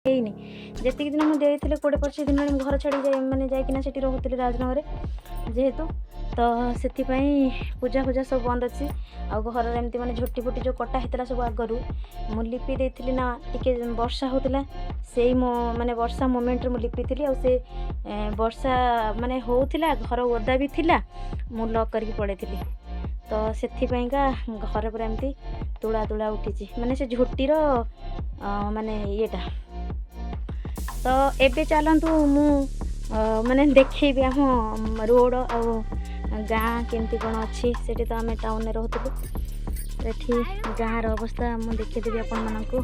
ହେଇନି। ଯେତିକି ଦିନ ମୁଁ ଦେଇଥିଲି 20-25 ଦିନ ମୁଁ ଘର ଛାଡ଼ି ମାନେ ଯାଇକିନା ସେଠି ରହୁଥିଲି ରାଜନଗରରେ ଯେହେତୁ, ତ ସେଥିପାଇଁ ପୂଜା ସବୁ ବନ୍ଦ ଅଛି। ଆଉ ଘରର ଏମିତି ମାନେ ଝୋଟି ଫୋଟି ଯେଉଁ କଟା ହେଇଥିଲା ସବୁ ଆଗରୁ ମୁଁ ଲିପି ଦେଇଥିଲି ନା, ଟିକେ ବର୍ଷା ହେଉଥିଲା ସେଇ ମାନେ ବର୍ଷା ମୋମେଣ୍ଟରେ ମୁଁ ଲିପିଥିଲି। ଆଉ ସେ ବର୍ଷା ମାନେ ହେଉଥିଲା, ଘର ଓଦା ବି ଥିଲା, ମୁଁ ଲକ୍ କରିକି ପଳେଇଥିଲି। ତ ସେଥିପାଇଁକା ଘର ପୁରା ଏମିତି ତୁଳା ଉଠିଛି, ମାନେ ସେ ଝୋଟିର ମାନେ ଇଏଟା। ତ ଏବେ ଚାଲନ୍ତୁ ମୁଁ ମାନେ ଦେଖେଇବି ଆମ ରୋଡ଼ ଆଉ ଗାଁ କେମିତି କ'ଣ ଅଛି। ସେଠି ତ ଆମେ ଟାଉନରେ ରହୁଥିଲୁ, ଏଠି ଗାଁର ଅବସ୍ଥା ମୁଁ ଦେଖେଇଦେବି ଆପଣମାନଙ୍କୁ।